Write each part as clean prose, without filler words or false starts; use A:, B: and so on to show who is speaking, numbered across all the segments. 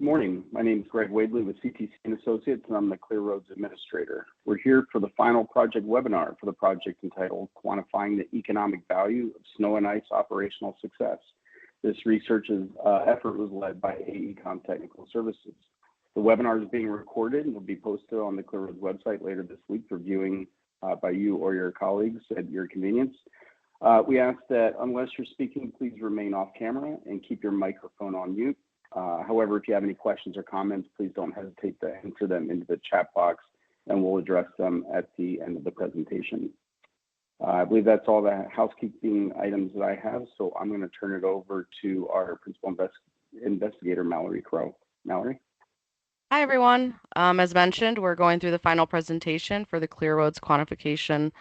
A: Morning. My name is Greg Wadley with CTC & Associates, and I'm the Clear Roads Administrator. We're here for the final project webinar for the project entitled Quantifying the Economic Value of Snow and Ice Operational Success. This research effort was led by AECOM Technical Services. The webinar is being recorded and will be posted on the Clear Roads website later this week for viewing by you or your colleagues at your convenience. We ask that unless you're speaking, please remain off camera and keep your microphone on mute. However, if you have any questions or comments, please don't hesitate to enter them into the chat box and we'll address them at the end of the presentation. I believe that's all the housekeeping items that I have, so I'm going to turn it over to our Principal Investigator, Mallory Crow. Mallory?
B: Hi, everyone. As mentioned, we're going through the final presentation for the Clear Roads quantification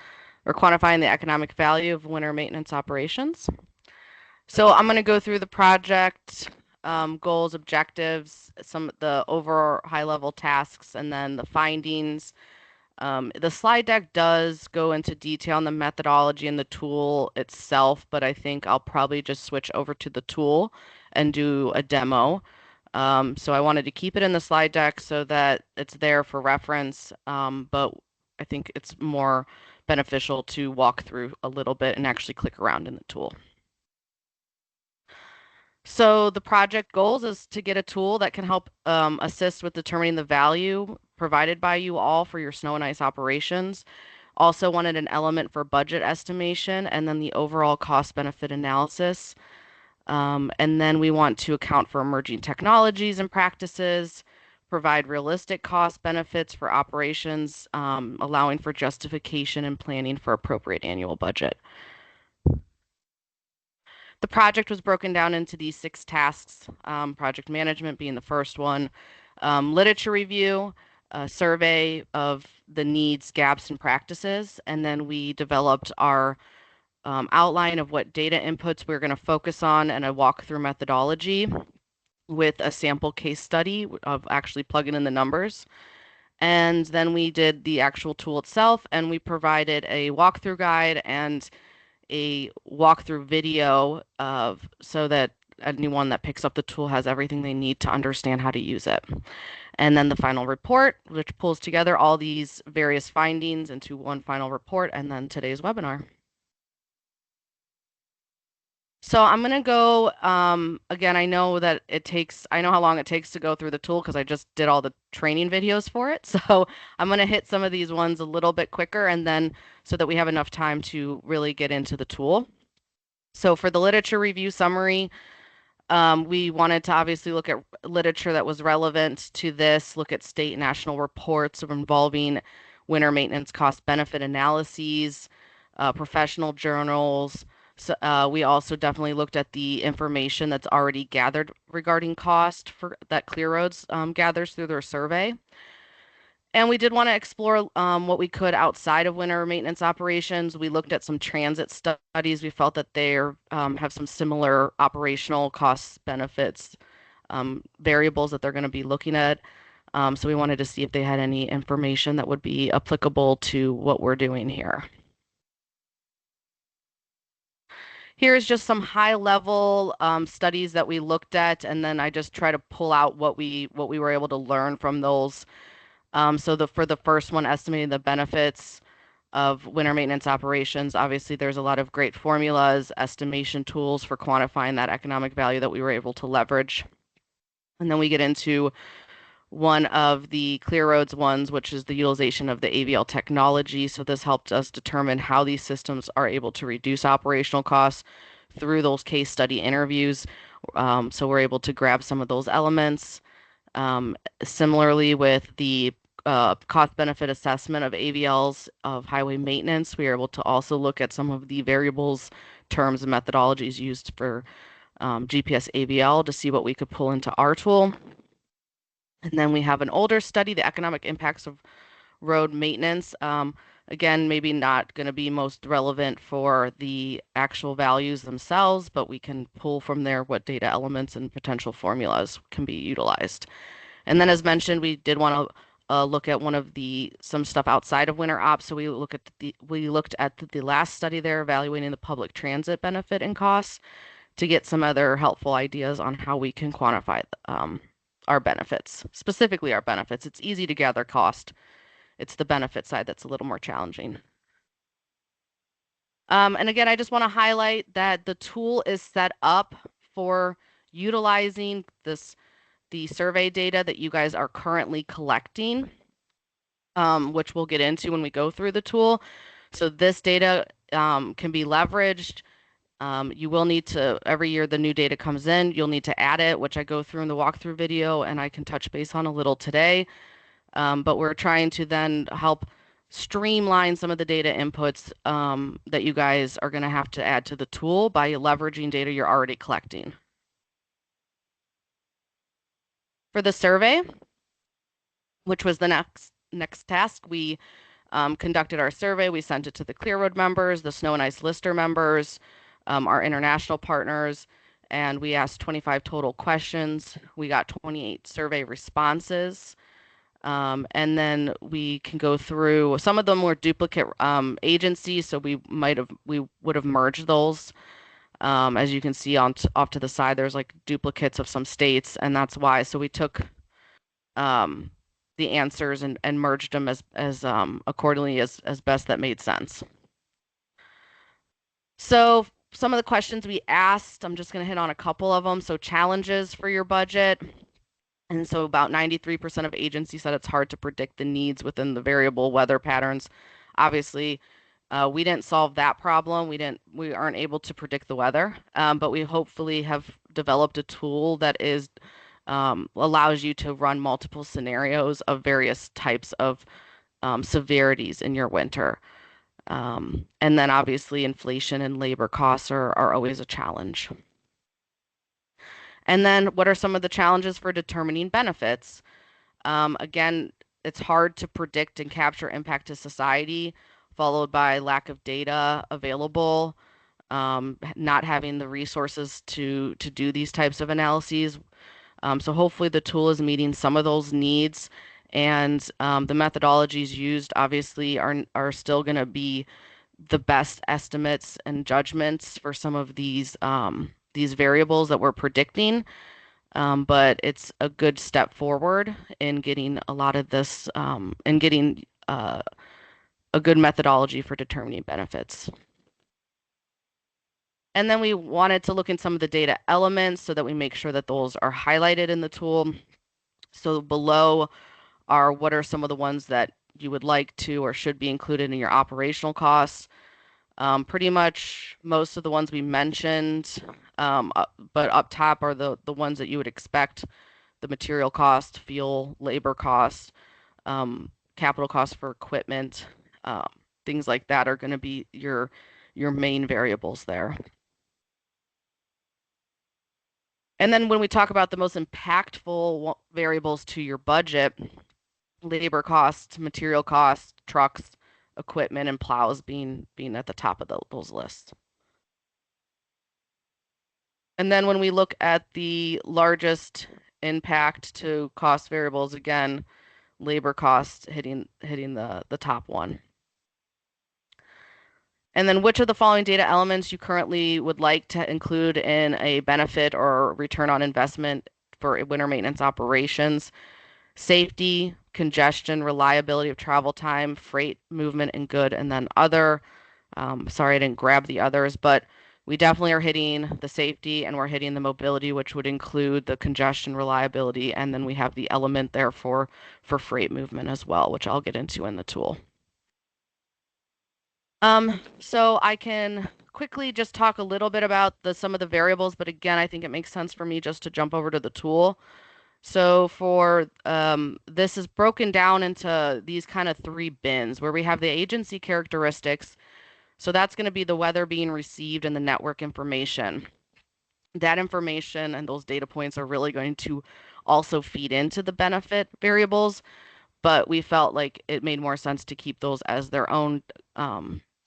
B: or quantifying the economic value of winter maintenance operations. So I'm going to go through the project goals, objectives, some of the over high-level tasks, and then the findings. The slide deck does go into detail on the methodology and the tool itself, but I think I'll probably just switch over to the tool and do a demo. So I wanted to keep it in the slide deck so that it's there for reference, but I think it's more beneficial to walk through a little bit and actually click around in the tool. So the project goals is to get a tool that can help assist with determining the value provided by you all for your snow and ice operations. Also wanted an element for budget estimation and then the overall cost benefit analysis. And then we want to account for emerging technologies and practices, provide realistic cost benefits for operations, allowing for justification and planning for appropriate annual budget. The project was broken down into these 6 tasks, project management being the first one, literature review, a survey of the needs, gaps, and practices, and then we developed our outline of what data inputs we're going to focus on and a walkthrough methodology with a sample case study of actually plugging in the numbers. And then we did the actual tool itself, and we provided a walkthrough guide and a walkthrough video so that anyone that picks up the tool has everything they need to understand how to use it. And then the final report, which pulls together all these various findings into one final report, and then today's webinar. So I'm going to go, again, I know how long it takes to go through the tool because I just did all the training videos for it. So I'm going to hit some of these ones a little bit quicker and then so that we have enough time to really get into the tool. So for the literature review summary, we wanted to obviously look at literature that was relevant to this, look at state and national reports involving winter maintenance cost benefit analyses, professional journals. So we also definitely looked at the information that's already gathered regarding cost that Clear Roads gathers through their survey. And we did want to explore what we could outside of winter maintenance operations. We looked at some transit studies. We felt that they have some similar operational costs, benefits, variables that they're going to be looking at. So we wanted to see if they had any information that would be applicable to what we're doing here. Here's just some high-level studies that we looked at, and then I just try to pull out what we were able to learn from those. So for the first one, estimating the benefits of winter maintenance operations, obviously there's a lot of great formulas, estimation tools for quantifying that economic value that we were able to leverage. And then we get into one of the Clear Roads ones, which is the utilization of the AVL technology. So this helped us determine how these systems are able to reduce operational costs through those case study interviews. So we're able to grab some of those elements. Similarly with the cost benefit assessment of AVLs of highway maintenance, we are able to also look at some of the variables, terms, and methodologies used for GPS AVL to see what we could pull into our tool. And then we have an older study, the economic impacts of road maintenance. Again, maybe not going to be most relevant for the actual values themselves, but we can pull from there what data elements and potential formulas can be utilized. And then as mentioned, we did want to look at some stuff outside of winter ops. So we looked at the last study there evaluating the public transit benefit and costs to get some other helpful ideas on how we can quantify our benefits, specifically our benefits. It's easy to gather cost. It's the benefit side that's a little more challenging. And again, I just want to highlight that the tool is set up for utilizing the survey data that you guys are currently collecting, which we'll get into when we go through the tool. So this data can be leveraged. You will need to, every year the new data comes in, you'll need to add it, which I go through in the walkthrough video and I can touch base on a little today. But we're trying to then help streamline some of the data inputs that you guys are going to have to add to the tool by leveraging data you're already collecting. For the survey, which was the next task, we conducted our survey. We sent it to the Clear Road members, the Snow and Ice Lister members, our international partners, and we asked 25 total questions. We got 28 survey responses. And then we can go through, some of them were duplicate agencies, so we would have merged those. As you can see off to the side, there's like duplicates of some states, and that's why. So we took the answers and merged them as accordingly as best that made sense. So some of the questions we asked, I'm just going to hit on a couple of them. So challenges for your budget. And so about 93% of agencies said it's hard to predict the needs within the variable weather patterns. Obviously, we didn't solve that problem. We aren't able to predict the weather, but we hopefully have developed a tool that allows you to run multiple scenarios of various types of severities in your winter. And then obviously inflation and labor costs are always a challenge. And then what are some of the challenges for determining benefits? Again, it's hard to predict and capture impact to society, followed by lack of data available, not having the resources to do these types of analyses. So hopefully the tool is meeting some of those needs, and the methodologies used obviously are still going to be the best estimates and judgments for some of these variables that we're predicting. But it's a good step forward in getting a lot of this and getting a good methodology for determining benefits. And then we wanted to look in some of the data elements so that we make sure that those are highlighted in the tool. So below are what are some of the ones that you would like to or should be included in your operational costs. Pretty much most of the ones we mentioned, but up top are the ones that you would expect: the material cost, fuel, labor cost, capital costs for equipment, things like that are going to be your main variables there. And then when we talk about the most impactful variables to your budget, labor costs, material costs, trucks, equipment, and plows being at the top of those lists. And then when we look at the largest impact to cost variables, again, labor costs hitting the top one. And then which of the following data elements you currently would like to include in a benefit or return on investment for winter maintenance operations? Safety, congestion, reliability of travel time, freight movement and good, and then other. Sorry, I didn't grab the others, but we definitely are hitting the safety and we're hitting the mobility, which would include the congestion, reliability, and then we have the element there for freight movement as well, which I'll get into in the tool. So I can quickly just talk a little bit about some of the variables, but again, I think it makes sense for me just to jump over to the tool. So for this is broken down into these kind of 3 bins where we have the agency characteristics. So that's going to be the weather being received and the network information. That information and those data points are really going to also feed into the benefit variables, but we felt like it made more sense to keep those as their own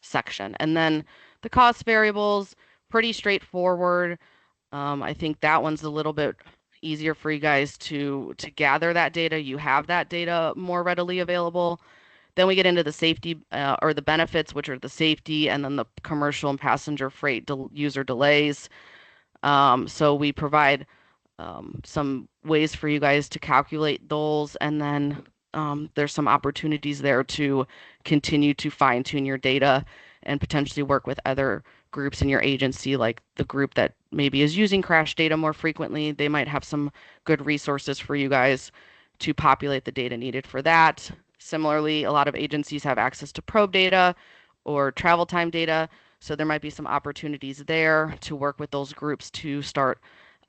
B: section. And then the cost variables, pretty straightforward. I think that one's a little bit easier for you guys to gather that data. You have that data more readily available. Then we get into the safety or the benefits, which are the safety, and then the commercial and passenger freight user delays. So we provide some ways for you guys to calculate those, and then there's some opportunities there to continue to fine-tune your data and potentially work with other groups in your agency, like the group that maybe is using crash data more frequently. They might have some good resources for you guys to populate the data needed for that. Similarly, a lot of agencies have access to probe data or travel time data, so there might be some opportunities there to work with those groups to start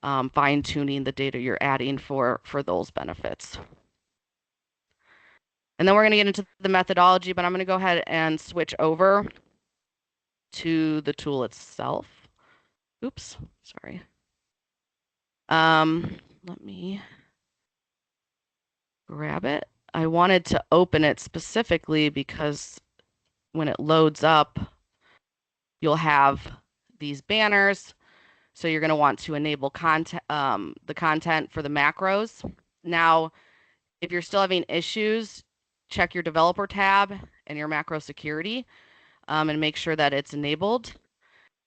B: fine-tuning the data you're adding for those benefits. And then we're going to get into the methodology, but I'm going to go ahead and switch over to the tool itself. Oops, sorry. Let me grab it. I wanted to open it specifically because when it loads up, you'll have these banners. So you're going to want to enable content, the content for the macros. Now, if you're still having issues, check your developer tab and your macro security and make sure that it's enabled.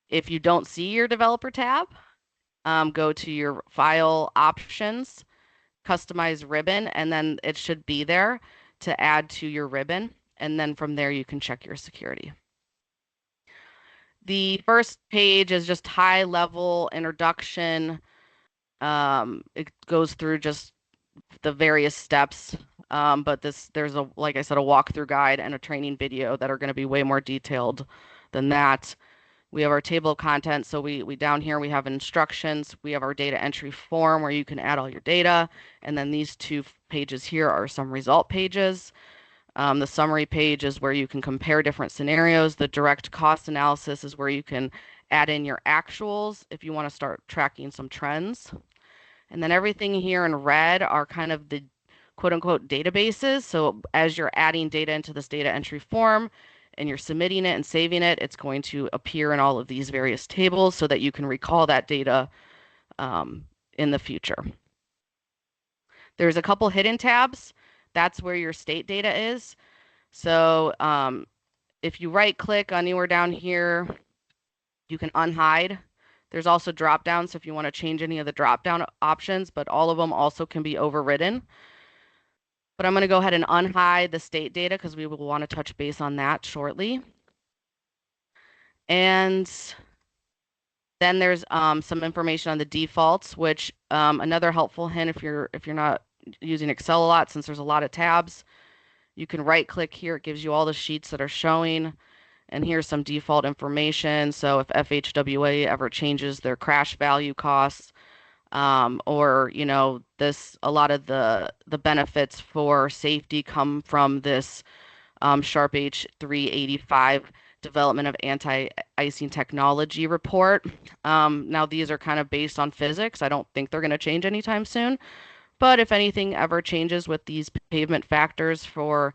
B: If you don't see your developer tab, go to your file options, customize ribbon, and then it should be there to add to your ribbon. And then from there, you can check your security. The first page is just high level introduction. It goes through just the various steps, but there's a, like I said, a walkthrough guide and a training video that are going to be way more detailed than that. We have our table of contents. So we down here, we have instructions. We have our data entry form where you can add all your data. And then these two pages here are some result pages. The summary page is where you can compare different scenarios. The direct cost analysis is where you can add in your actuals if you want to start tracking some trends. And then everything here in red are kind of the quote unquote databases. So as you're adding data into this data entry form and you're submitting it and saving it, it's going to appear in all of these various tables so that you can recall that data in the future. There's a couple hidden tabs. That's where your state data is. So if you right click anywhere down here, you can unhide. There's also drop downs, so if you want to change any of the drop down options, but all of them also can be overridden. But I'm going to go ahead and unhide the state data because we will want to touch base on that shortly. And then there's some information on the defaults, which another helpful hint if you're not using Excel a lot, since there's a lot of tabs, you can right click here. It gives you all the sheets that are showing. And here's some default information. So if FHWA ever changes their crash value costs, or a lot of the benefits for safety come from this Sharp H385 development of anti-icing technology report. Now these are kind of based on physics. I don't think they're going to change anytime soon. But if anything ever changes with these pavement factors for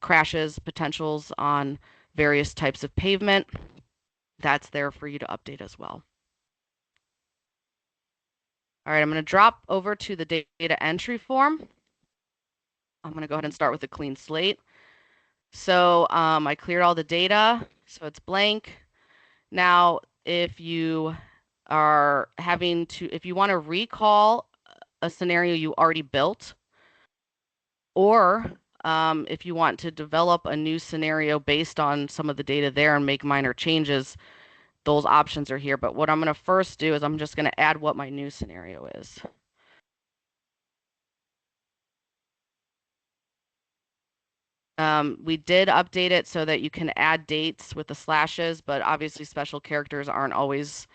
B: crashes, potentials on various types of pavement, that's there for you to update as well. All right, I'm going to drop over to the data entry form. I'm going to go ahead and start with a clean slate. So I cleared all the data, so it's blank. Now, if you are if you want to recall a scenario you already built, or if you want to develop a new scenario based on some of the data there and make minor changes, those options are here. But what I'm going to first do is I'm just going to add what my new scenario is. We did update it so that you can add dates with the slashes, but obviously special characters aren't always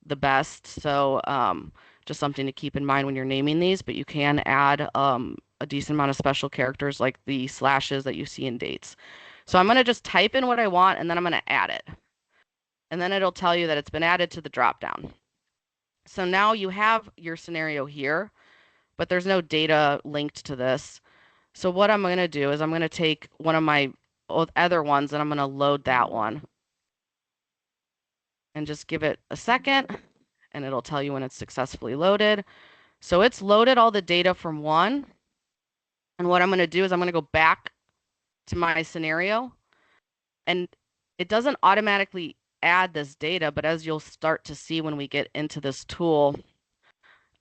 B: the best. So just something to keep in mind when you're naming these, but you can add a decent amount of special characters like the slashes that you see in dates. So I'm going to just type in what I want, and then I'm going to add it. And then it'll tell you that it's been added to the dropdown. So now you have your scenario here, but there's no data linked to this. So what I'm going to do is I'm going to take one of my other ones and I'm going to load that one. And just give it a second, and it'll tell you when it's successfully loaded. So it's loaded all the data from one. And what I'm going to do is I'm going to go back to my scenario. And it doesn't automatically add this data, but as you'll start to see when we get into this tool,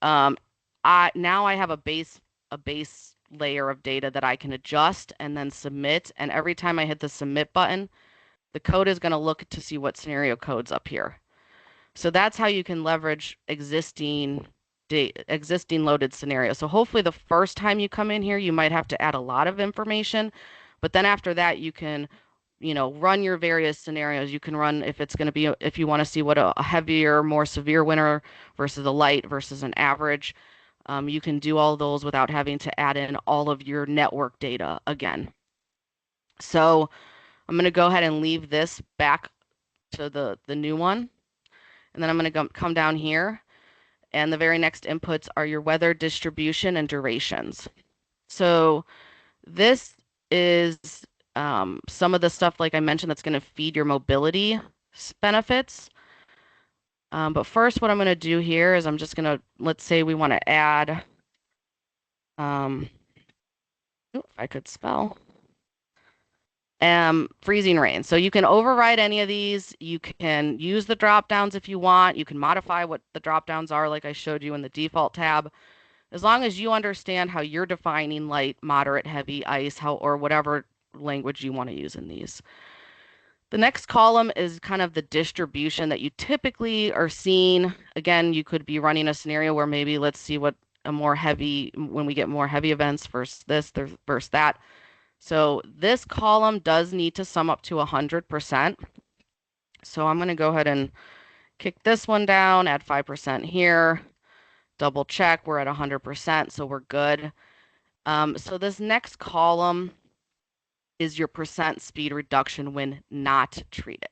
B: Now I have a base layer of data that I can adjust and then submit. And every time I hit the submit button, the code is going to look to see what scenario code's up here. So that's how you can leverage existing loaded scenarios. So hopefully the first time you come in here, you might have to add a lot of information, but then after that, you can, run your various scenarios. You can run if it's going to be, if you want to see what a heavier, more severe winter versus a light versus an average. You can do all those without having to add in all of your network data again. So I'm going to go ahead and leave this back to the new one. And then I'm going to come down here. And the very next inputs are your weather distribution and durations. So this is some of the stuff, like I mentioned, that's going to feed your mobility benefits. But first, what I'm going to do here is I'm just going to, let's say we want to add, if I could spell, freezing rain. So you can override any of these. You can use the drop downs if you want. You can modify what the drop downs are, like I showed you in the default tab. As long as you understand how you're defining light, moderate, heavy, ice, or whatever language you want to use in these. The next column is kind of the distribution that you typically are seeing. Again, you could be running a scenario where maybe let's see what when we get more heavy events versus this versus that. So this column does need to sum up to 100%. So I'm going to go ahead and kick this one down, add 5% here, double check, we're at 100%, so we're good. So this next column is your percent speed reduction when not treated.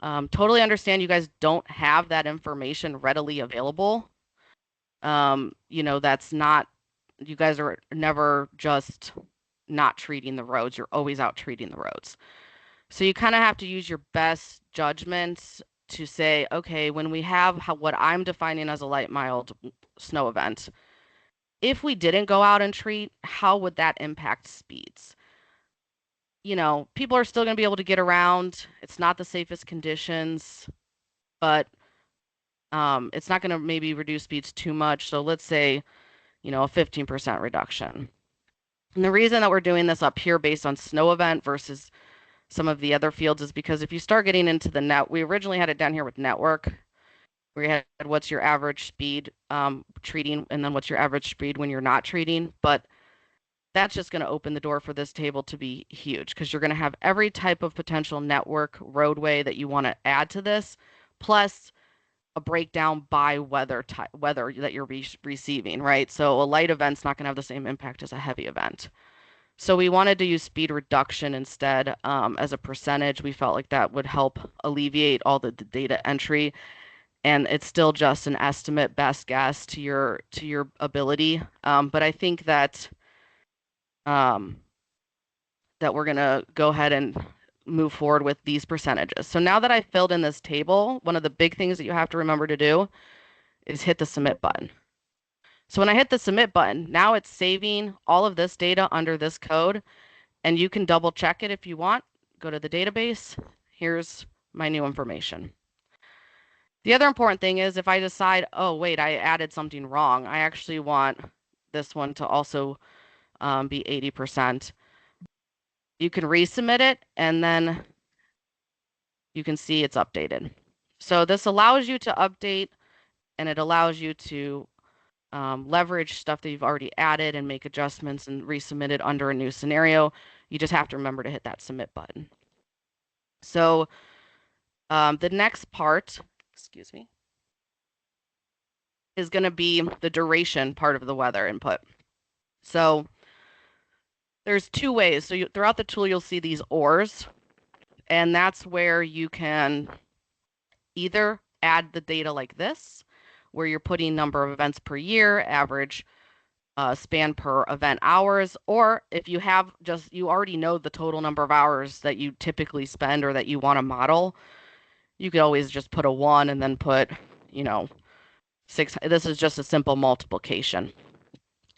B: Totally understand you guys don't have that information readily available. That's not, you guys are never just not treating the roads. You're always out treating the roads. So you kind of have to use your best judgments to say, okay, when we have what I'm defining as a light mild snow event, if we didn't go out and treat, how would that impact speeds? People are still going to be able to get around. It's not the safest conditions, but it's not going to maybe reduce speeds too much. So let's say, a 15% reduction. And the reason that we're doing this up here based on snow event versus some of the other fields is because if you start getting into the net, we originally had it down here with network. We had what's your average speed treating, and then what's your average speed when you're not treating. But that's just going to open the door for this table to be huge because you're going to have every type of potential network roadway that you want to add to this, plus a breakdown by weather that you're receiving, right? So a light event's not going to have the same impact as a heavy event. So we wanted to use speed reduction instead as a percentage. We felt like that would help alleviate all the data entry. And it's still just an estimate, best guess to your ability. But I think that that we're going to go ahead and move forward with these percentages. So now that I've filled in this table, one of the big things that you have to remember to do is hit the submit button. So when I hit the submit button, now it's saving all of this data under this code, and you can double check it if you want. Go to the database. Here's my new information. The other important thing is if I decide, oh, wait, I added something wrong, I actually want this one to also be 80%. You can resubmit it, and then you can see it's updated. So this allows you to update, and it allows you to leverage stuff that you've already added and make adjustments and resubmit it under a new scenario. You just have to remember to hit that submit button. So the next part, excuse me, is going to be the duration part of the weather input. So there's two ways. So throughout the tool, you'll see these ORs, and that's where you can either add the data like this, where you're putting number of events per year, average span per event hours, or if you have you already know the total number of hours that you typically spend or that you want to model, you could always just put a 1 and then put, 6. This is just a simple multiplication.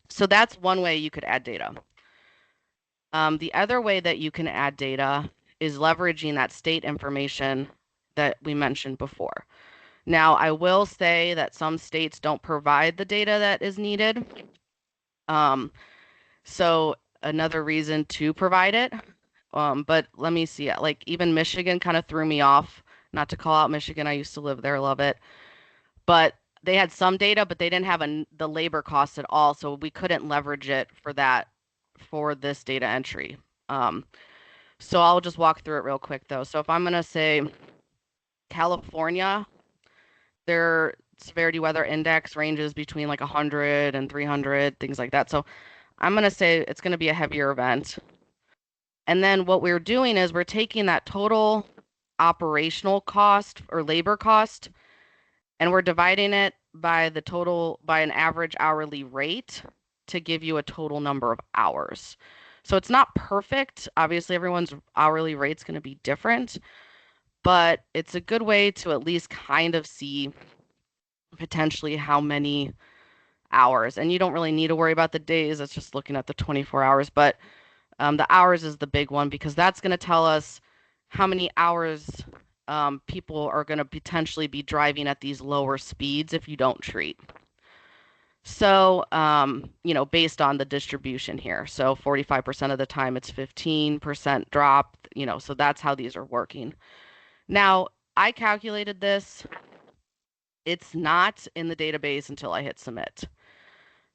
B: So that's one way you could add data. The other way that you can add data is leveraging that state information that we mentioned before. Now, I will say that some states don't provide the data that is needed. So another reason to provide it. But let me see, like even Michigan kind of threw me off. Not to call out Michigan, I used to live there, love it. But they had some data, but they didn't have the labor cost at all, so we couldn't leverage it for that for this data entry. So I'll just walk through it real quick though. So if I'm gonna say California, their severity weather index ranges between like 100 and 300, things like that. So I'm gonna say it's gonna be a heavier event. And then what we're doing is we're taking that total operational cost or labor cost, and we're dividing it by the total by an average hourly rate to give you a total number of hours. So it's not perfect. Obviously, everyone's hourly rate's going to be different, but it's a good way to at least kind of see potentially how many hours. And you don't really need to worry about the days. It's just looking at the 24 hours. But the hours is the big one because that's going to tell us how many hours people are going to potentially be driving at these lower speeds if you don't treat. So, based on the distribution here. So 45% of the time it's 15% drop, so that's how these are working. Now, I calculated this. It's not in the database until I hit submit.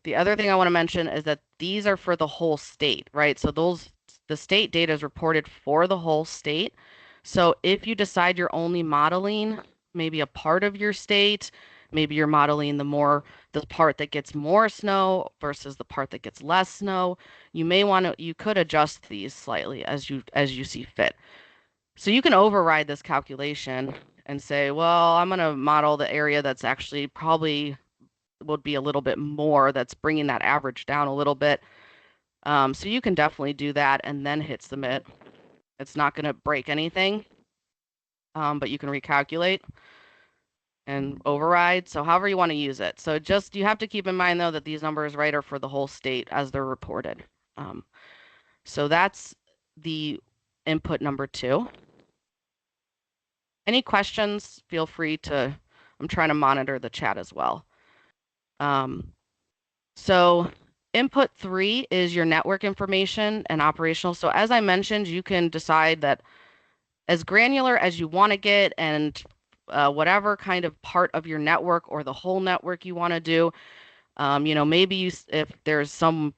B: The other thing I want to mention is that these are for the whole state, right? So the state data is reported for the whole state. So if you decide you're only modeling maybe a part of your state, maybe you're modeling the part that gets more snow versus the part that gets less snow, you could adjust these slightly as you see fit. So you can override this calculation and say, well, I'm going to model the area that's actually probably would be a little bit more, that's bringing that average down a little bit. So you can definitely do that and then hit submit. It's not going to break anything, but you can recalculate and override. So however you want to use it. So you have to keep in mind though that these numbers right are for the whole state as they're reported. So that's the input number 2. Any questions? Feel free to, I'm trying to monitor the chat as well. So input 3 is your network information and operational. So as I mentioned, you can decide that as granular as you want to get and whatever kind of part of your network or the whole network you want to do. Maybe if there's some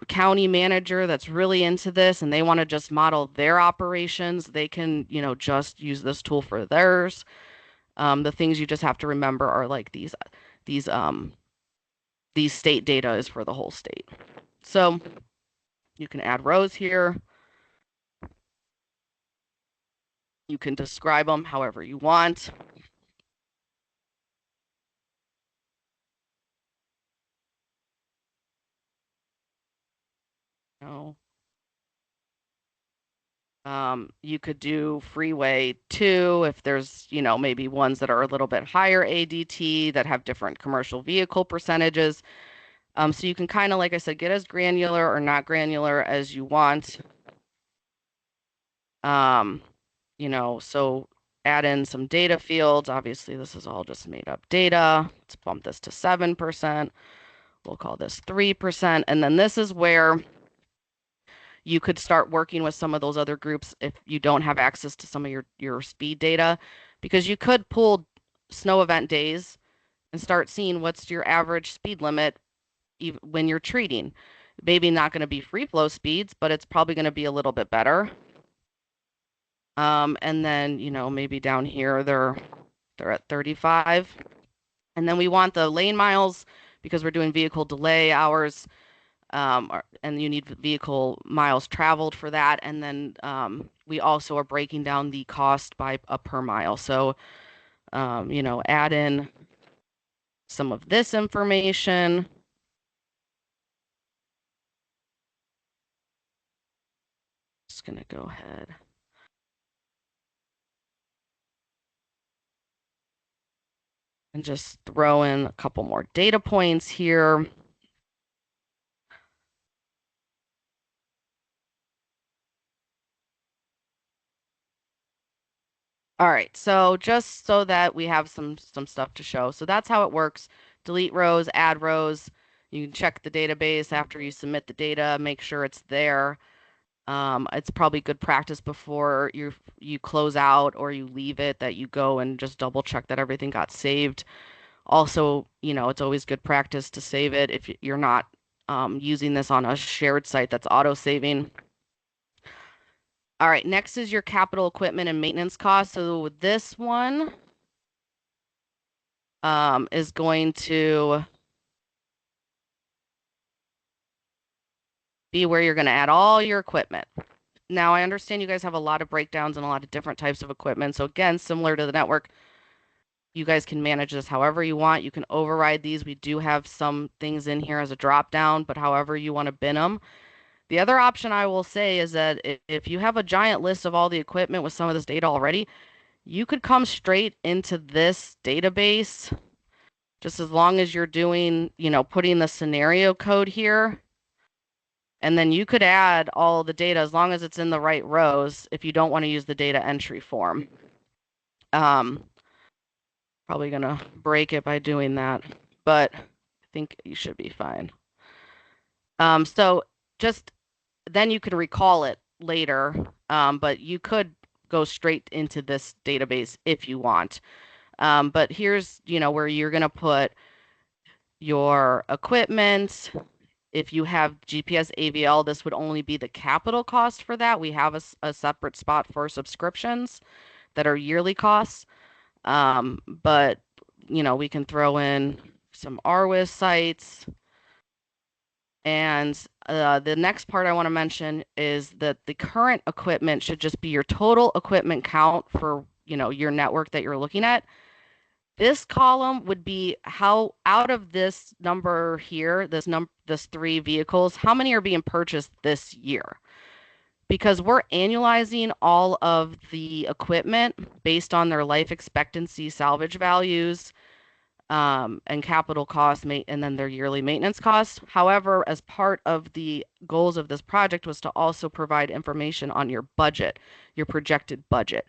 B: county manager that's really into this and they want to just model their operations, they can, just use this tool for theirs. The things you just have to remember are like these state data is for the whole state. So you can add rows here. You can describe them however you want. You could do freeway 2 if there's, maybe ones that are a little bit higher ADT that have different commercial vehicle percentages. So you can kind of, like I said, get as granular or not granular as you want. So add in some data fields. Obviously, this is all just made up data. Let's bump this to 7%. We'll call this 3%. And then this is where you could start working with some of those other groups if you don't have access to some of your speed data, because you could pull snow event days and start seeing what's your average speed limit when you're treating. Maybe not going to be free flow speeds, but it's probably going to be a little bit better. And then, maybe down here they're at 35. And then we want the lane miles because we're doing vehicle delay hours. And you need vehicle miles traveled for that. And then we also are breaking down the cost by per mile. So, add in some of this information. Just going to go ahead. And just throw in a couple more data points here. All right, so just so that we have some stuff to show. So that's how it works. Delete rows, add rows. You can check the database after you submit the data, make sure it's there. It's probably good practice before you close out or you leave it that you go and just double check that everything got saved. Also, it's always good practice to save it if you're not using this on a shared site that's auto saving. All right, next is your capital equipment and maintenance costs. So this one is going to be where you're going to add all your equipment. Now, I understand you guys have a lot of breakdowns and a lot of different types of equipment. So again, similar to the network, you guys can manage this however you want. You can override these. We do have some things in here as a drop down, but however you want to bin them. The other option I will say is that if you have a giant list of all the equipment with some of this data already, you could come straight into this database just as long as you're doing, putting the scenario code here. And then you could add all the data as long as it's in the right rows if you don't want to use the data entry form. Probably going to break it by doing that, but I think you should be fine. So just then you could recall it later, but you could go straight into this database if you want. But here's, where you're going to put your equipment. If you have GPS AVL, this would only be the capital cost for that. We have a separate spot for subscriptions that are yearly costs. But, we can throw in some RWIS sites. And the next part I want to mention is that the current equipment should just be your total equipment count for, your network that you're looking at. This column would be how out of this number here, this 3 vehicles, how many are being purchased this year? Because we're annualizing all of the equipment based on their life expectancy salvage values and capital costs, and then their yearly maintenance costs. However, as part of the goals of this project was to also provide information on your budget, your projected budget.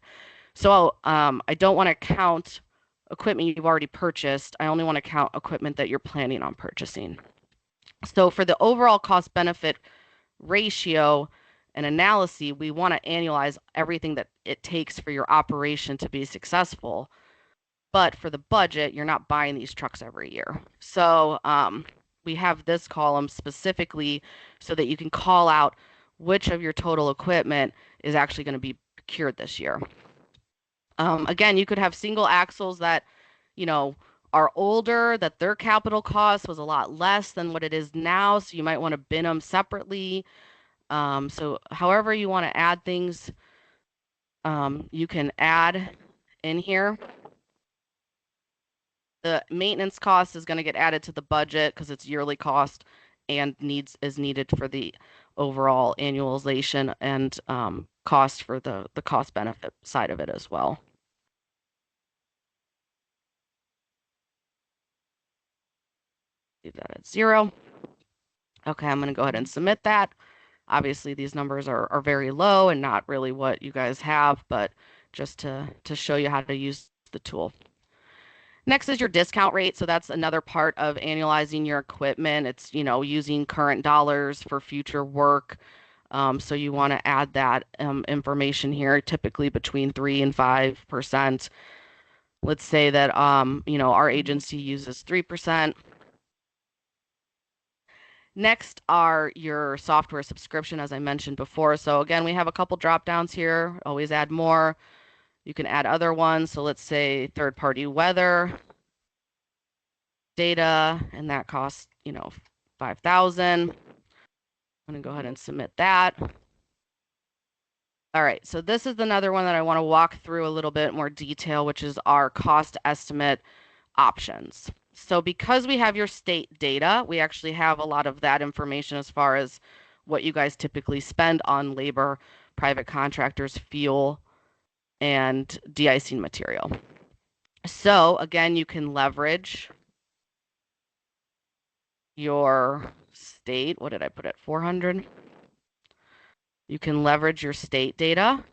B: So I don't want to count equipment you've already purchased. I only want to count equipment that you're planning on purchasing. So for the overall cost benefit ratio and analysis, we want to annualize everything that it takes for your operation to be successful. But for the budget, you're not buying these trucks every year. So we have this column specifically so that you can call out which of your total equipment is actually going to be procured this year. Again, you could have single axles that, are older, that their capital cost was a lot less than what it is now. So you might want to bin them separately. So however you want to add things, you can add in here. The maintenance cost is going to get added to the budget because it's yearly cost and is needed for the overall annualization and cost for the cost benefit side of it as well. Leave that at 0. Okay, I'm going to go ahead and submit that. Obviously, these numbers are very low and not really what you guys have, but just to show you how to use the tool. Next is your discount rate. So that's another part of annualizing your equipment. It's, using current dollars for future work. So you want to add that information here, typically between 3 and 5%. Let's say that, our agency uses 3%. Next are your software subscription, as I mentioned before. So again, we have a couple drop downs here. Always add more. You can add other ones. So let's say third-party weather data, and that costs, 5,000. I'm going to go ahead and submit that. All right, so this is another one that I want to walk through a little bit more detail, which is our cost estimate options. So because we have your state data, we actually have a lot of that information as far as what you guys typically spend on labor, private contractors, fuel, and de-icing material. So again, you can leverage your state. What did I put at 400? You can leverage your state data.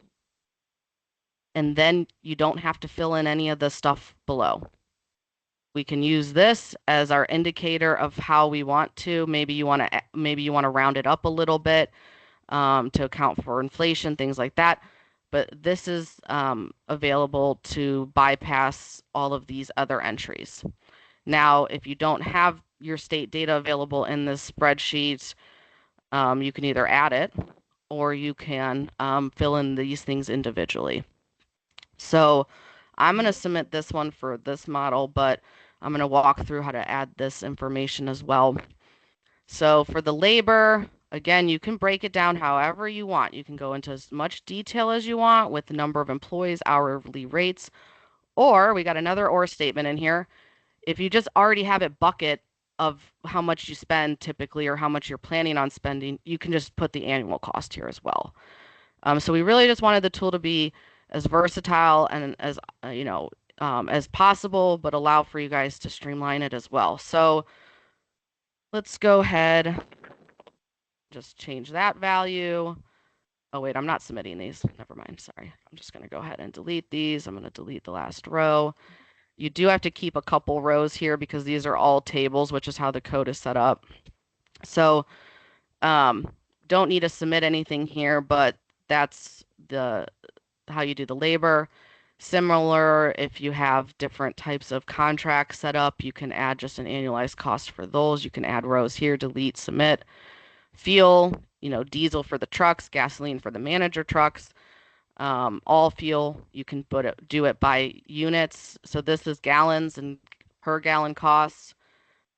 B: and then you don't have to fill in any of the stuff below. We can use this as our indicator of how we want to. Maybe you want to round it up a little bit to account for inflation, things like that. But this is available to bypass all of these other entries. Now, if you don't have your state data available in this spreadsheet, you can either add it or you can fill in these things individually. So I'm going to submit this one for this model, but I'm going to walk through how to add this information as well. So for the labor, again, you can break it down however you want. You can go into as much detail as you want with the number of employees, hourly rates, or we got another or statement in here. If you just already have it bucket of how much you spend typically or how much you're planning on spending, you can just put the annual cost here as well. So we really just wanted the tool to be as versatile and as as possible, but allow for you guys to streamline it as well. So let's go ahead, just change that value. Oh wait, I'm not submitting these. Never mind, sorry. I'm just going to go ahead and delete these. I'm going to delete the last row. You do have to keep a couple rows here because these are all tables, which is how the code is set up. So don't need to submit anything here, but that's how you do the labor. Similar, if you have different types of contracts set up, you can add just an annualized cost for those. You can add rows here, delete, submit. Fuel, diesel for the trucks, gasoline for the manager trucks. All fuel, you can do it by units. So this is gallons and per gallon costs.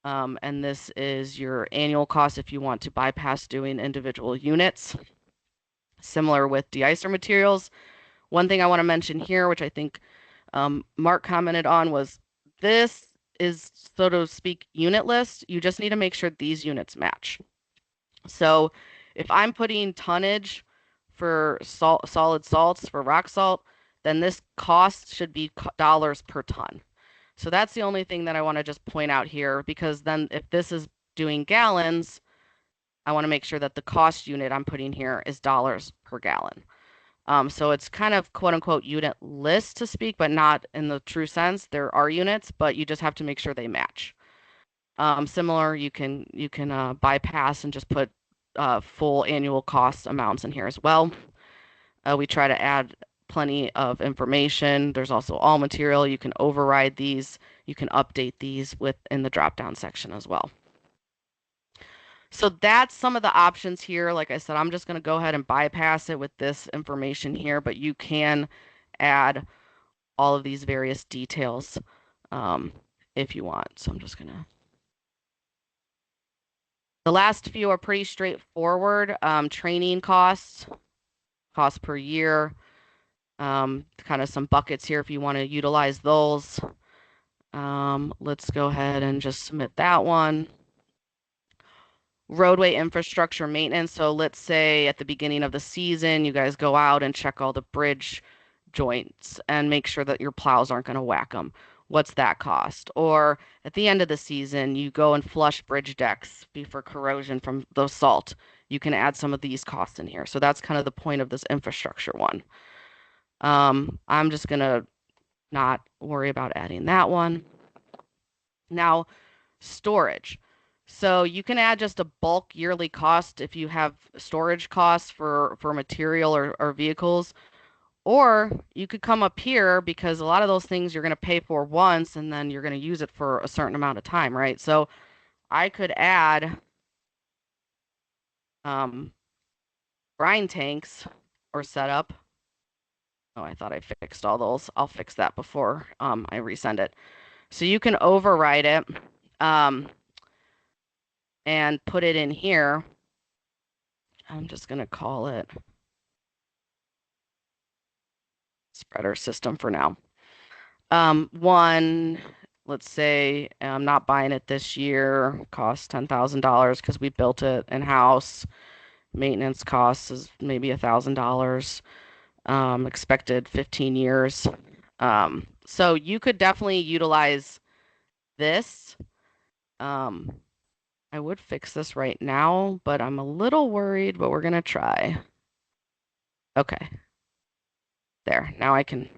B: And this is your annual cost if you want to bypass doing individual units. Similar with de-icer materials. One thing I want to mention here, which I think Mark commented on, was this is, so to speak, unit list. You just need to make sure these units match. So if I'm putting tonnage for solid salts, for rock salt, then this cost should be dollars per ton. So that's the only thing that I want to just point out here, because then if this is doing gallons, I want to make sure that the cost unit I'm putting here is dollars per gallon. So it's kind of quote unquote unit list to speak, but not in the true sense. There are units, but you just have to make sure they match. Similar, you can bypass and just put full annual cost amounts in here as well. We try to add plenty of information. There's also all material. You can override these. You can update these in the drop-down section as well. So that's some of the options here. Like I said, I'm just going to go ahead and bypass it with this information here, but you can add all of these various details if you want. So I'm just going to. The last few are pretty straightforward. Training costs per year. Kind of some buckets here if you want to utilize those. Let's go ahead and just submit that one. Roadway infrastructure maintenance. So let's say at the beginning of the season, you guys go out and check all the bridge joints and make sure that your plows aren't going to whack them. What's that cost? Or at the end of the season, you go and flush bridge decks for corrosion from the salt. You can add some of these costs in here. So that's kind of the point of this infrastructure one. I'm just going to not worry about adding that one. Now, storage. So you can add just a bulk yearly cost if you have storage costs for material or vehicles. Or you could come up here because a lot of those things you're going to pay for once and then you're going to use it for a certain amount of time, right? So I could add brine tanks or setup. Oh, I thought I fixed all those. I'll fix that before I resend it. So you can override it and put it in here. I'm just going to call it spreader system for now. One, let's say I'm not buying it this year, costs $10,000 because we built it in-house. Maintenance costs is maybe $1,000. Expected 15 years. So you could definitely utilize this. I would fix this right now, but I'm a little worried, but we're going to try. Okay. There, now I can,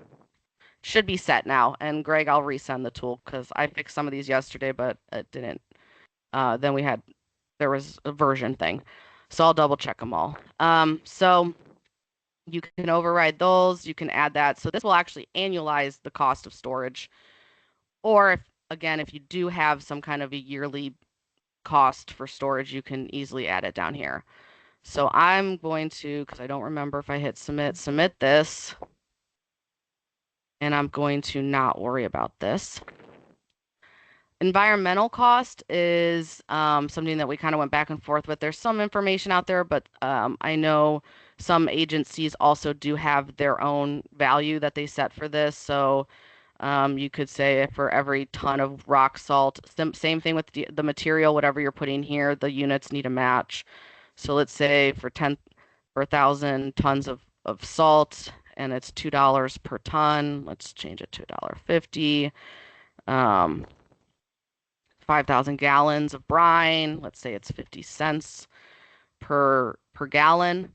B: should be set now. And Greg, I'll resend the tool because I fixed some of these yesterday, but it didn't. Then there was a version thing. So I'll double check them all. So you can override those, you can add that. So this will actually annualize the cost of storage. Or if you do have some kind of a yearly cost for storage, you can easily add it down here. So I'm going to, because I don't remember if I hit submit this. And I'm going to not worry about this. Environmental cost is something that we kind of went back and forth with. There's some information out there, but I know some agencies also do have their own value that they set for this. So you could say for every ton of rock salt, same thing with the material, whatever you're putting here, the units need a match. So let's say for 1,000 tons of salt, and it's $2 per ton. Let's change it to $1.50. 5,000 gallons of brine. Let's say it's 50 cents per gallon.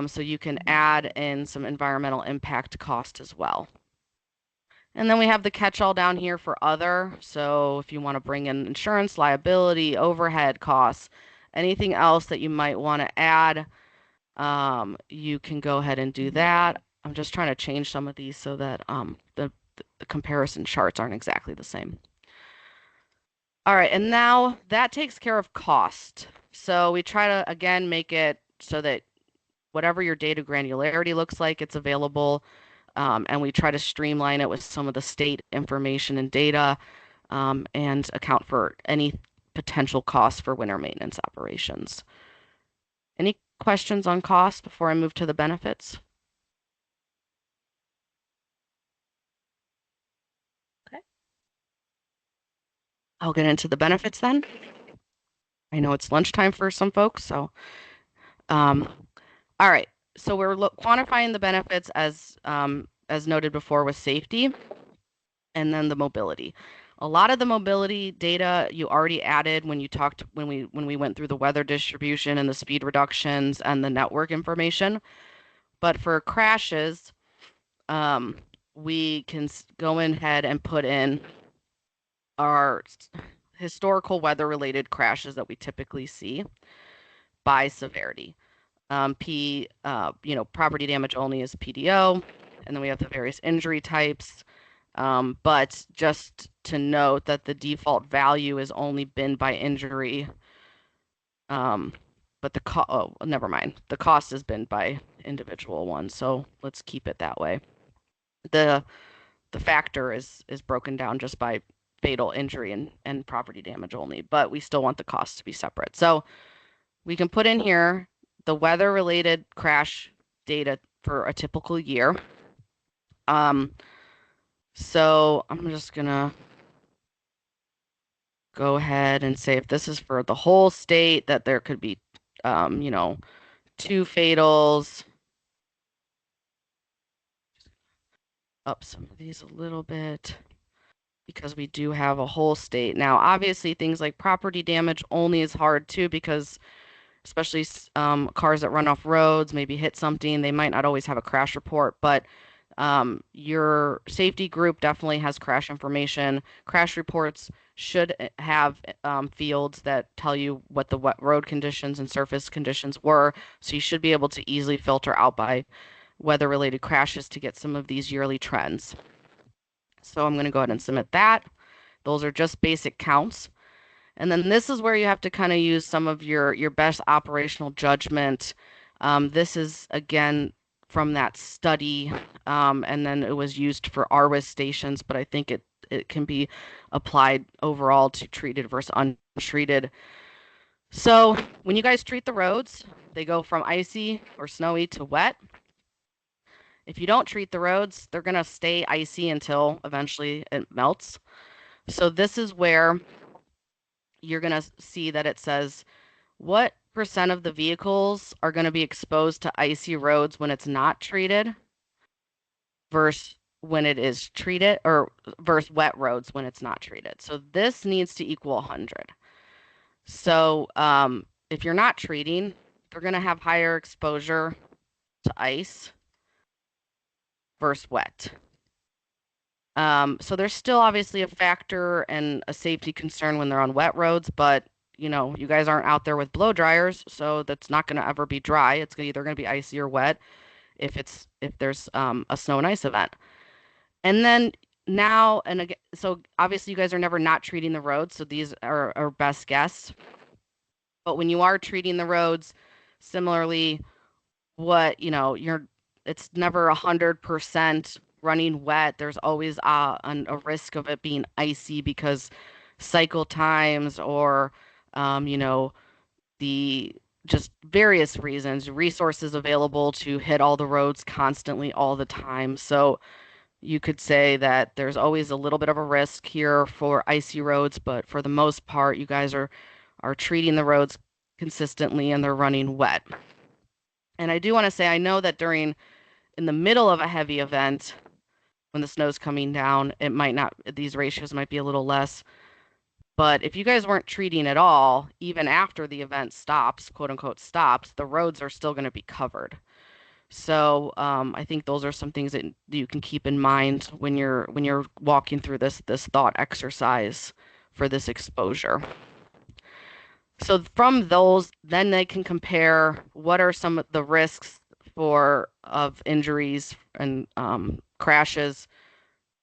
B: So you can add in some environmental impact cost as well. And then we have the catch-all down here for other. So if you want to bring in insurance, liability, overhead costs, anything else that you might want to add, you can go ahead and do that. I'm just trying to change some of these so that the comparison charts aren't exactly the same. All right, and now that takes care of cost. So we try to, again, make it so that whatever your data granularity looks like, it's available. And we try to streamline it with some of the state information and data and account for any potential costs for winter maintenance operations. Any questions on cost before I move to the benefits? Okay. I'll get into the benefits then. I know it's lunchtime for some folks, so all right. So we're quantifying the benefits as noted before with safety, and then the mobility. A lot of the mobility data you already added when you talked when we went through the weather distribution and the speed reductions and the network information. But for crashes, we can go ahead and put in our historical weather-related crashes that we typically see by severity. Property damage only is PDO, and then we have the various injury types. But just to note that the default value is only bin by injury. But never mind. The cost is bin by individual one, so let's keep it that way. The factor is broken down just by fatal injury and property damage only, but we still want the cost to be separate. So we can put in here the weather-related crash data for a typical year. So I'm just gonna go ahead and say if this is for the whole state, that there could be, 2 fatals. Up some of these a little bit because we do have a whole state. Now, obviously, things like property damage only is hard too because especially cars that run off roads, maybe hit something, they might not always have a crash report, but your safety group definitely has crash information. Crash reports should have fields that tell you what the road conditions and surface conditions were, so you should be able to easily filter out by weather-related crashes to get some of these yearly trends. So I'm going to go ahead and submit that. Those are just basic counts. And then this is where you have to kind of use some of your best operational judgment. This is, again, from that study, and then it was used for RWIS stations, but I think it can be applied overall to treated versus untreated. So when you guys treat the roads, they go from icy or snowy to wet. If you don't treat the roads, they're going to stay icy until eventually it melts. So this is where you're going to see that it says what percent of the vehicles are going to be exposed to icy roads when it's not treated versus when it is treated, or versus wet roads when it's not treated. So this needs to equal 100. So if you're not treating, they're going to have higher exposure to ice. versus wet. So there's still obviously a factor and a safety concern when they're on wet roads, but you know, you guys aren't out there with blow dryers, so that's not going to ever be dry. It's either going to be icy or wet if there's a snow and ice event. And then now and again, so obviously you guys are never not treating the roads, so these are our best guess. But when you are treating the roads, similarly, what you know, it's never 100% running wet. There's always a risk of it being icy because cycle times or you know, the just various reasons, resources available to hit all the roads constantly all the time. So you could say that there's always a little bit of a risk here for icy roads, but for the most part, you guys are treating the roads consistently and they're running wet. And I do want to say, I know that in the middle of a heavy event, when the snow's coming down, it might not, these ratios might be a little less. But if you guys weren't treating at all, even after the event stops, quote unquote stops, the roads are still going to be covered. So I think those are some things that you can keep in mind when you're walking through this thought exercise for this exposure. So from those, then they can compare what are some of the risks of injuries and crashes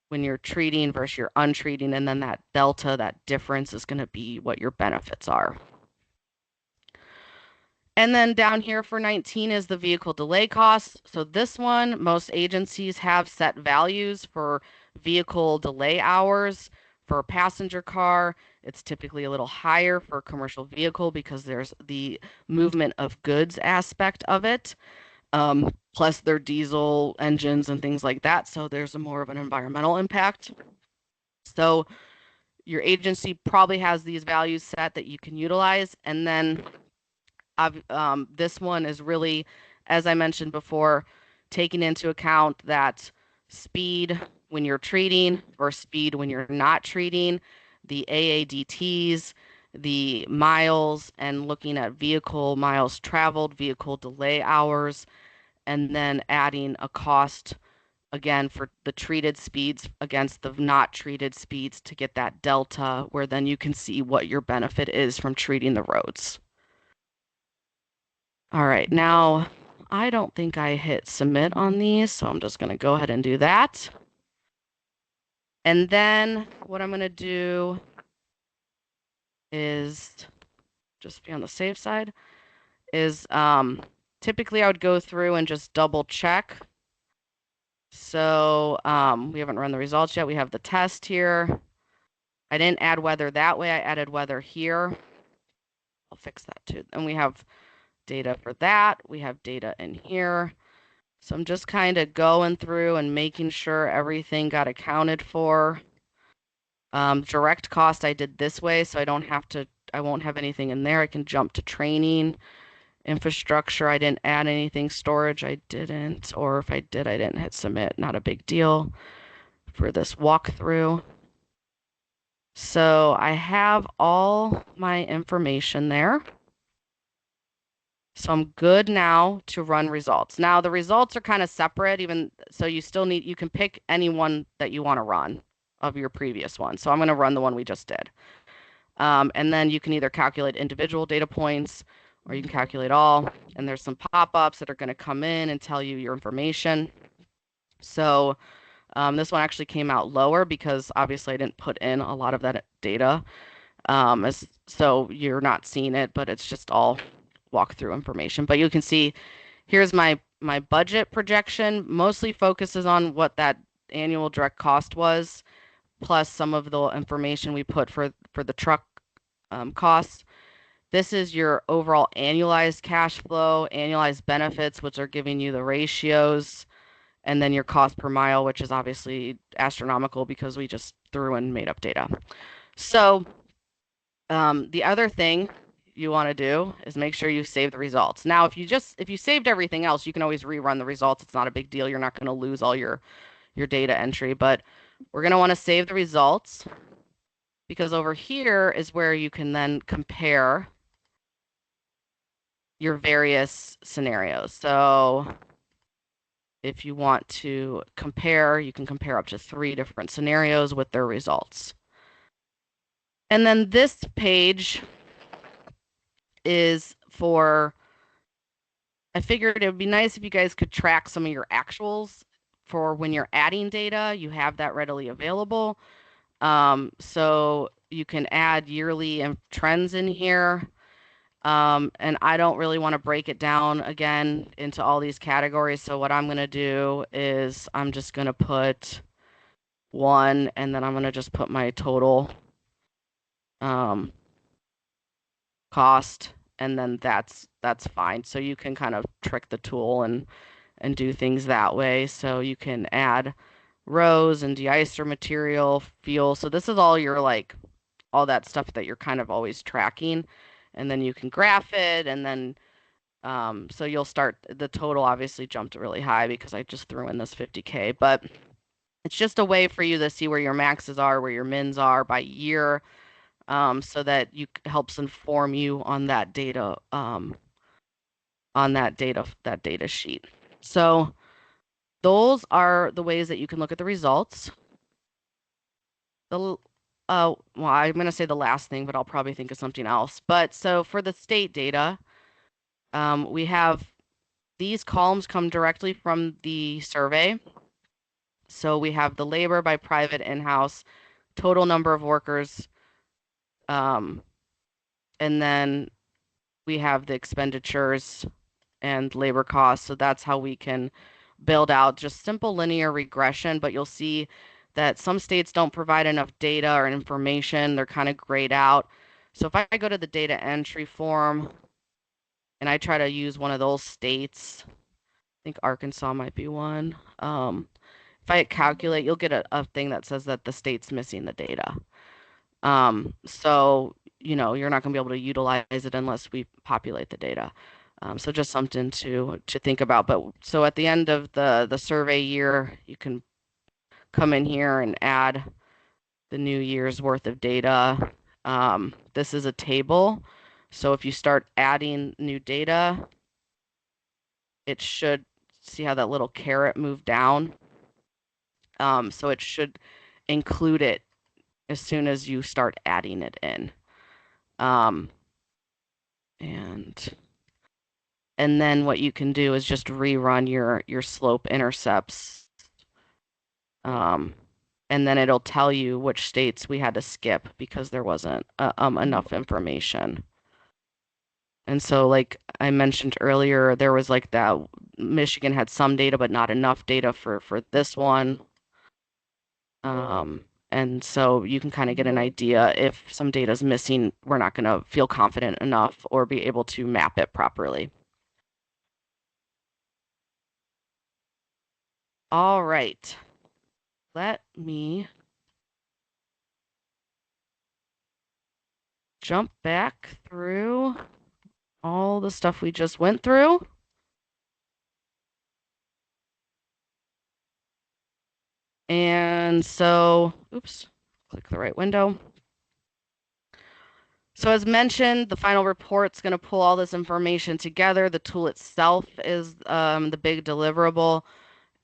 B: when you're treating versus you're untreating, and then that delta, that difference is going to be what your benefits are. And then down here for 19 is the vehicle delay costs. So this one, most agencies have set values for vehicle delay hours. For a passenger car, it's typically a little higher for a commercial vehicle because there's the movement of goods aspect of it. Plus their diesel engines and things like that. So there's more of an environmental impact. So your agency probably has these values set that you can utilize. And then this one is really, as I mentioned before, taking into account that speed when you're treating versus speed when you're not treating, the AADTs, the miles, and looking at vehicle miles traveled, vehicle delay hours, and then adding a cost again for the treated speeds against the not treated speeds to get that delta where then you can see what your benefit is from treating the roads. All right, now I don't think I hit submit on these, so I'm just going to go ahead and do that. And then what I'm going to do is just be on the safe side is typically I would go through and just double check. So we haven't run the results yet. We have the test here. I didn't add weather that way. I added weather here. I'll fix that too. And we have data for that. We have data in here. So I'm just kind of going through and making sure everything got accounted for. Direct cost I did this way, so I won't have anything in there. I can jump to training. Infrastructure, I didn't add anything. Storage, I didn't. Or if I did, I didn't hit submit. Not a big deal for this walkthrough. So I have all my information there. So I'm good now to run results. Now the results are kind of separate, so you can pick any one that you want to run of your previous one. So I'm going to run the one we just did. And then you can either calculate individual data points or you can calculate all. And there's some pop-ups that are going to come in and tell you your information. So this one actually came out lower because obviously I didn't put in a lot of that data. So you're not seeing it, but it's just all walkthrough information. But you can see here's my budget projection, mostly focuses on what that annual direct cost was, plus some of the information we put for the truck costs. This is your overall annualized cash flow, annualized benefits, which are giving you the ratios, and then your cost per mile, which is obviously astronomical because we just threw and made up data. So the other thing you want to do is make sure you save the results. Now, if you saved everything else, you can always rerun the results. It's not a big deal. You're not going to lose all your data entry, but we're going to want to save the results because over here is where you can then compare your various scenarios. So if you want to compare, you can compare up to 3 different scenarios with their results. And then this page is for, I figured it would be nice if you guys could track some of your actuals for when you're adding data. You have that readily available. So you can add yearly and trends in here. And I don't really want to break it down again into all these categories. So what I'm going to do is I'm just going to put 1, and then I'm going to just put my total cost, and then that's fine. So you can kind of trick the tool and do things that way. So you can add rows and de-icer material, fuel. So this is all your all that stuff that you're kind of always tracking, and then you can graph it, and then so you'll start, the total obviously jumped really high because I just threw in this 50K, but it's just a way for you to see where your maxes are, where your mins are by year, so that helps inform you on that data, that data sheet. So those are the ways that you can look at the results. Well, I'm going to say the last thing, but I'll probably think of something else. But so for the state data, we have these columns come directly from the survey. So we have the labor by private in-house, total number of workers, and then we have the expenditures and labor costs. So that's how we can build out just simple linear regression, but you'll see that some states don't provide enough data or information. They're kind of grayed out. So if I go to the data entry form and I try to use one of those states, I think Arkansas might be one. If I hit calculate, you'll get a thing that says that the state's missing the data. So, you're not going to be able to utilize it unless we populate the data. So just something to think about. But so at the end of the survey year, you can come in here and add the new year's worth of data. This is a table. So if you start adding new data, it should see how that little caret moved down. So it should include it as soon as you start adding it in. And then what you can do is just rerun your slope intercepts. And then it'll tell you which states we had to skip because there wasn't enough information. And so like I mentioned earlier, there was like that Michigan had some data, but not enough data for this one. And so you can kind of get an idea if some data is missing, we're not going to feel confident enough or be able to map it properly. All right. Let me jump back through all the stuff we just went through. And so, oops, click the right window. So as mentioned, the final report's going to pull all this information together. The tool itself is the big deliverable.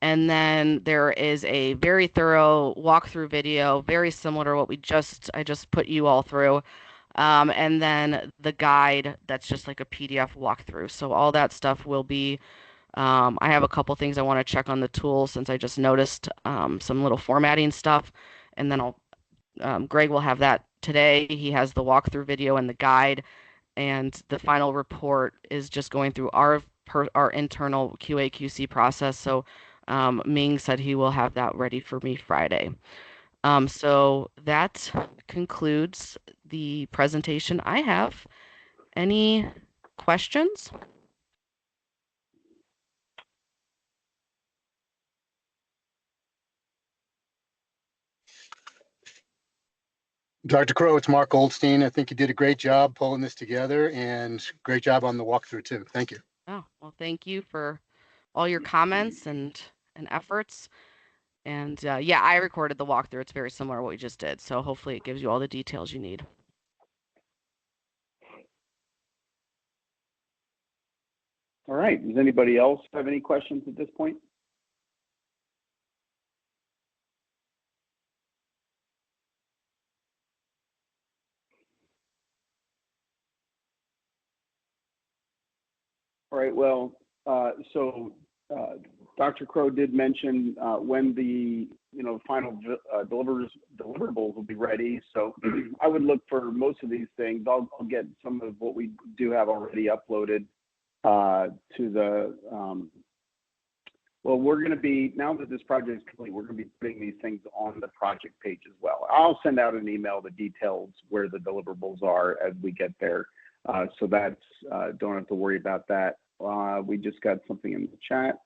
B: And then there is a very thorough walkthrough video, very similar to what I just put you all through. And then the guide that's just like a PDF walkthrough. So all that stuff will be, I have a couple things I want to check on the tool since I just noticed some little formatting stuff. And then Greg will have that today. He has the walkthrough video and the guide. And the final report is just going through our internal QA/QC process. So Ming said he will have that ready for me Friday. So that concludes the presentation I have. Any questions?
C: Dr. Crow, it's Mark Goldstein. I think you did a great job pulling this together and great job on the walkthrough too. Thank you.
B: Oh, well, thank you for all your comments and efforts. And yeah, I recorded the walkthrough. It's very similar to what we just did. So hopefully it gives you all the details you need.
A: All right. Does anybody else have any questions at this point? All right. Well, Dr. Crow did mention when the final deliverables will be ready. So I would look for most of these things. I'll get some of what we do have already uploaded to the. Well, we're going to be, now that this project is complete, we're going to be putting these things on the project page as well. I'll send out an email that details where the deliverables are as we get there. So that's, don't have to worry about that. We just got something in the chat.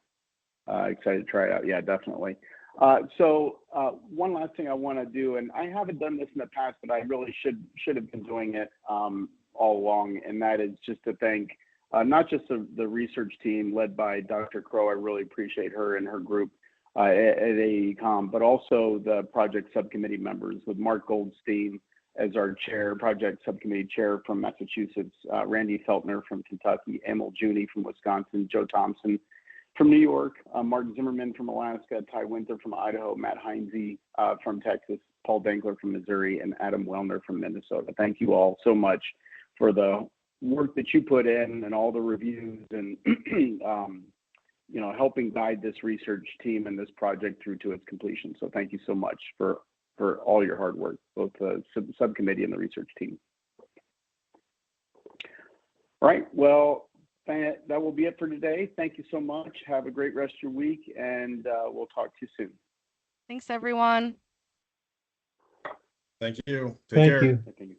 A: Excited to try it out. Yeah, definitely. One last thing I want to do, and I haven't done this in the past, but I really should have been doing it all along, and that is just to thank not just the research team led by Dr. Crow. I really appreciate her and her group at AECOM, but also the project subcommittee members with Mark Goldstein as our chair, project subcommittee chair from Massachusetts, Randy Feltner from Kentucky, Emil Juni from Wisconsin, Joe Thompson from New York, Mark Zimmerman from Alaska, Ty Winter from Idaho, Matt Heinze from Texas, Paul Dankler from Missouri, and Adam Wellner from Minnesota. Thank you all so much for the work that you put in and all the reviews and helping guide this research team and this project through to its completion. So thank you so much for all your hard work, both the subcommittee and the research team. All right, well, that will be it for today. Thank you so much. Have a great rest of your week, and we'll talk to you soon.
B: Thanks, everyone.
D: Thank you. Take care.
C: Thank you.
A: Thank you.